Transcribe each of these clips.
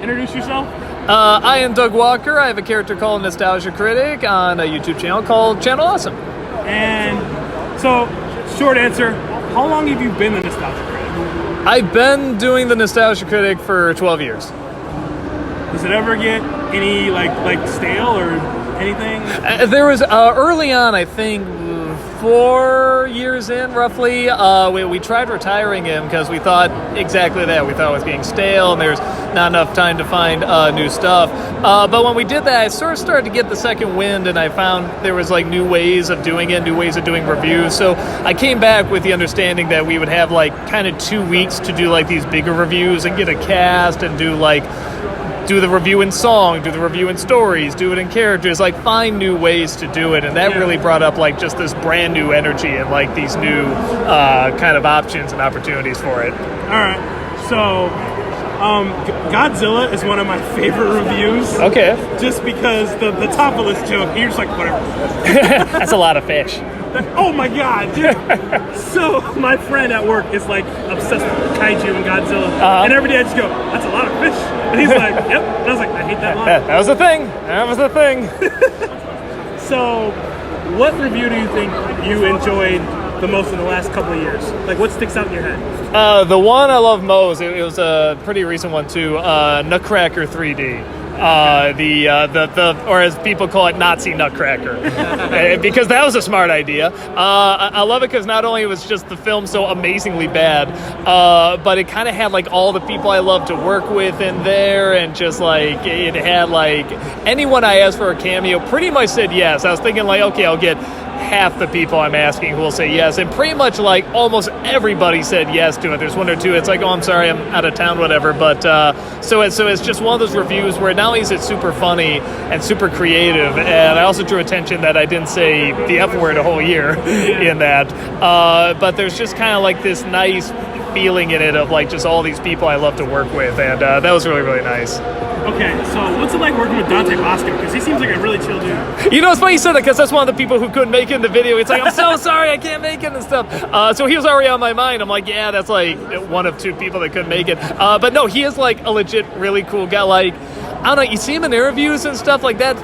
Introduce yourself. I am Doug Walker. I have a character called Nostalgia Critic on a YouTube channel called Channel Awesome. And so, short answer, how long have you been the Nostalgia Critic? I've been doing the Nostalgia Critic for 12 years. Does it ever get any like stale or anything? There was early on, I think 4 years in roughly, we tried retiring him because we thought exactly that. We thought it was getting stale and there's not enough time to find new stuff. But when we did that, I sort of started to get the second wind, and I found there was like new ways of doing it, new ways of doing reviews. So I came back with the understanding that we would have like kind of 2 weeks to do like these bigger reviews and get a cast and do the review in song, do the review in stories, do it in characters, like find new ways to do it. And that really brought up like just this brand new energy and like these new kind of options and opportunities for it. All right. So Godzilla is one of my favorite reviews. Okay. Just because the top of this joke, you're just like, whatever. That's a lot of fish. Oh my god, dude. So my friend at work is like obsessed with kaiju and Godzilla. And every day I just go, that's a lot of fish. And he's like, yep. And I was like, I hate that line. That was the thing. That was the thing. So what review do you think you enjoyed the most in the last couple of years? Like, what sticks out in your head? The one I love most, it was a pretty recent one too, Nutcracker 3D. Or as people call it, Nazi Nutcracker, because that was a smart idea. I love it because not only was just the film so amazingly bad, but it kind of had like all the people I love to work with in there, and just like it had like anyone I asked for a cameo pretty much said yes. I was thinking like, okay, I'll get half the people I'm asking who will say yes, and pretty much like almost everybody said yes to it. There's one or two it's like, oh, I'm sorry, I'm out of town, whatever. But so it's just one of those reviews where not only is it super funny and super creative, and I also drew attention that I didn't say the F word a whole year in that, but there's just kind of like this nice feeling in it of like just all these people I love to work with, and that was really, really nice. Okay, so what's it like working with Dante Bosco? Because he seems like a really chill dude. You know, it's funny you said that because that's one of the people who couldn't make it in the video. It's like, I'm so sorry, I can't make it and stuff. So he was already on my mind. I'm like, yeah, that's like one of 2 people that couldn't make it. But no, he is like a legit, really cool guy. Like, I don't know, you see him in interviews and stuff like that.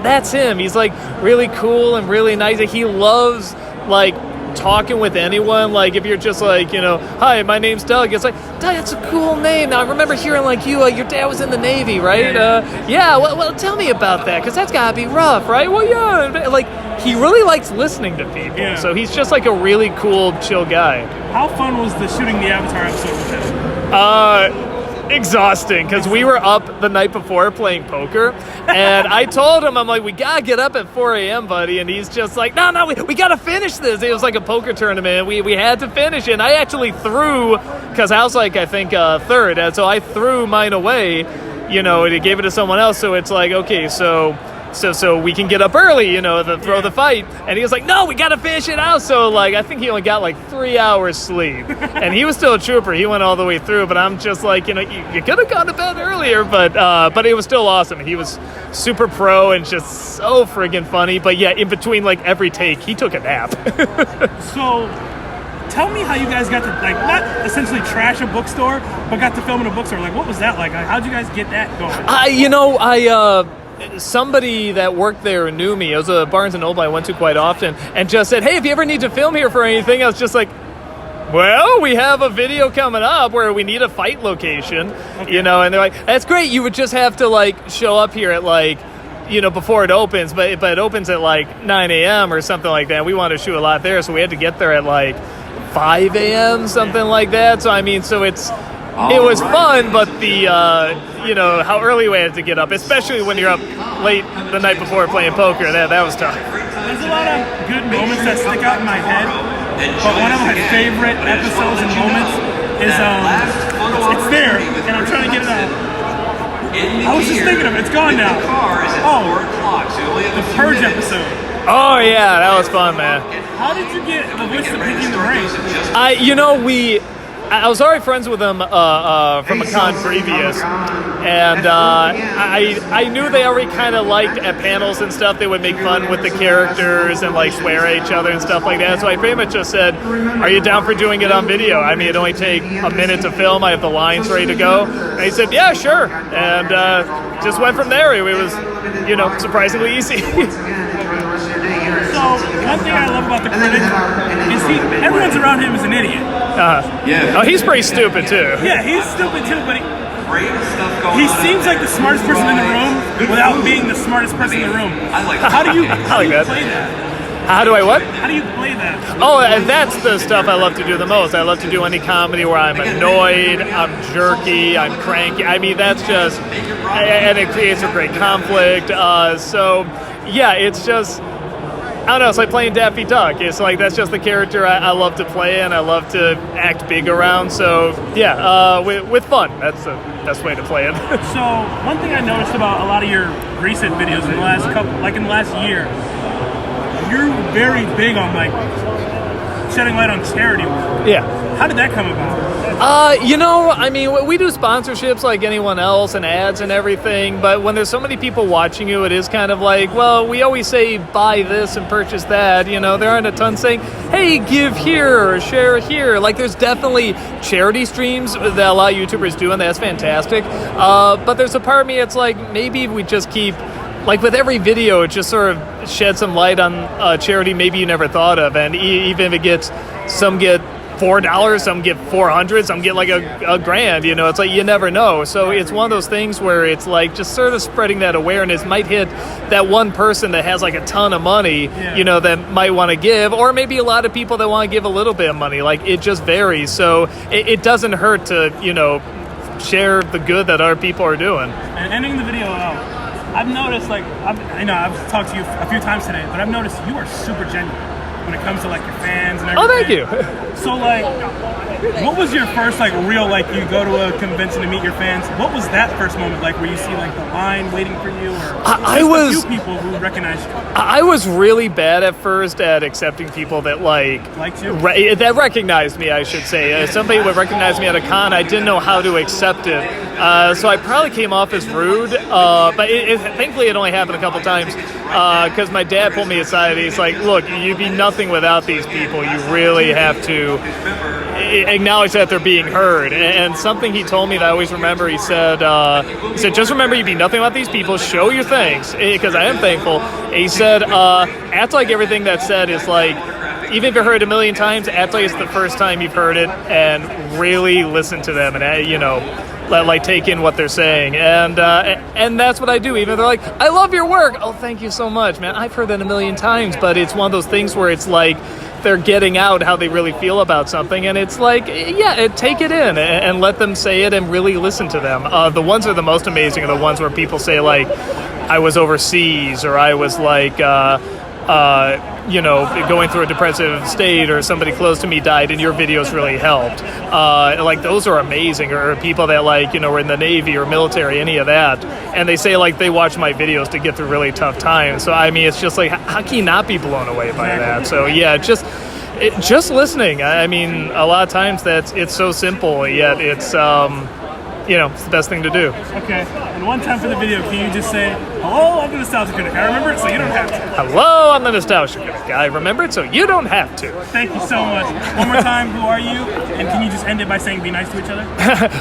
That's him. He's like really cool and really nice. He loves like talking with anyone. Like if you're just like, you know, hi, my name's Doug, it's like, Doug, that's a cool name. Now I remember hearing like your dad was in the Navy, right? Yeah, well tell me about that, because that's gotta be rough, right? Well, yeah, like he really likes listening to people. So he's just like a really cool, chill guy. How fun was the shooting the Avatar episode with him? Exhausting, because we were up the night before playing poker, and I told him, I'm like, we gotta get up at 4 a.m., buddy, and he's just like, no, we gotta finish this. It was like a poker tournament. We had to finish it, and I actually threw, because I was like, I think third, and so I threw mine away, you know, and he gave it to someone else. So it's like, okay, so we can get up early, you know, to throw the fight. And he was like, no, we got to finish it out. So, like, I think he only got, like, 3 hours sleep. And he was still a trooper. He went all the way through. But I'm just like, you know, you could have gone to bed earlier. But it was still awesome. He was super pro and just so friggin' funny. But, yeah, in between, like, every take, he took a nap. So tell me how you guys got to, like, not essentially trash a bookstore, but got to film in a bookstore. Like, what was that like? How'd you guys get that going? Somebody that worked there knew me. It was a Barnes & Noble I went to quite often, and just said, hey, if you ever need to film here for anything, I was just like, well, we have a video coming up where we need a fight location, you know, and they're like, that's great. You would just have to, like, show up here at, like, you know, before it opens, but it opens at, like, 9 a.m. or something like that. We wanted to shoot a lot there, so we had to get there at, like, 5 a.m., something like that. So, I mean, it was fun, but the, you know, how early we had to get up, especially when you're up late the night before playing poker, that was tough. There's a lot of good moments that stick out in my head, but one of my favorite episodes and moments is, it's there, and I'm trying to get it out. I was just thinking of it, it's gone now. Oh, the Purge episode. Oh, yeah, that was fun, man. How did you get the voice of Pinky in the Brain? I was already friends with them from a con previous, and I knew they already kind of liked at panels and stuff. They would make fun with the characters and like swear at each other and stuff like that. So I pretty much just said, "Are you down for doing it on video? I mean, it only take a minute to film. I have the lines ready to go." And he said, "Yeah, sure," and just went from there. It was, surprisingly easy. So one thing I love about the critic is everyone's around him is an idiot. Oh, he's pretty stupid too. Yeah, he's stupid too, but he seems like the smartest person in the room without being the smartest person in the room. How do you play that? How do I what? How do you play that? Oh, and that's the stuff I love to do the most. I love to do any comedy where I'm annoyed, I'm jerky, I'm cranky. I mean, that's just, and it creates a great conflict. So, yeah, it's just, I don't know, it's like playing Daffy Duck. It's like, that's just the character I love to play and I love to act big around. So, yeah, with fun. That's the best way to play it. So, one thing I noticed about a lot of your recent videos in the last in the last year, you're very big on like shedding light on charity work. Yeah. How did that come about? I mean, we do sponsorships like anyone else and ads and everything, but when there's so many people watching you, it is kind of like, well, we always say buy this and purchase that. There aren't a ton saying, hey, give here or share here. Like, there's definitely charity streams that a lot of YouTubers do, and that's fantastic. But there's a part of me, it's like, maybe we just keep, like with every video, it just sort of sheds some light on charity maybe you never thought of. And even if some get $4, some get $400, some get like a grand, it's like you never know. So it's one of those things where it's like just sort of spreading that awareness might hit that one person that has like a ton of money, that might want to give, or maybe a lot of people that want to give a little bit of money. Like, it just varies. So it doesn't hurt to, share the good that other people are doing. And ending the video out, I've noticed, I've talked to you a few times today, but I've noticed you are super genuine when it comes to like your fans and everything. Oh, thank you. So what was your first real, you go to a convention to meet your fans? What was that first moment like, where you see the line waiting for you, or a few people who recognized you? I was really bad at first at accepting people that liked you, that recognized me, I should say. Somebody would recognize me at a con, I didn't know how to accept it. So I probably came off as rude, but thankfully it only happened a couple times, because my dad pulled me aside. He's like, look, you'd be nothing without these people. You really have to acknowledge that they're being heard. And something he told me that I always remember, he said, just remember, you'd be nothing without these people. Show your thanks, because I am thankful. And he said, act like everything that's said is like, even if you heard it a million times, act like it's the first time you've heard it, and really listen to them, and take in what they're saying, and that's what I do. Even if they're like, I love your work. Oh, thank you so much, man. I've heard that a million times, but it's one of those things where it's like they're getting out how they really feel about something, and it's like, take it in and let them say it and really listen to them. The ones that are the most amazing are the ones where people say like, I was overseas, or I was like, going through a depressive state, or somebody close to me died and your videos really helped. Those are amazing. Or people that were in the Navy or military, any of that, and they say they watch my videos to get through really tough times. So I mean, it's just like, how can you not be blown away by that? So yeah, just listening. I mean, a lot of times it's so simple, yet it's it's the best thing to do. Okay, and one time for the video, can you just say, hello, I'm the Nostalgia Critic. I remember it, so you don't have to. Hello, I'm the Nostalgia Critic. I remember it, so you don't have to. Thank you so much. One more time, who are you? And can you just end it by saying be nice to each other?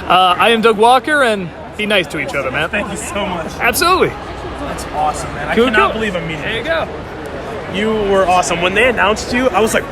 I am Doug Walker, and be nice to each other, man. Thank you so much. Absolutely. That's awesome, man. I cannot believe I'm meeting you. There you go. You were awesome. When they announced you, I was like...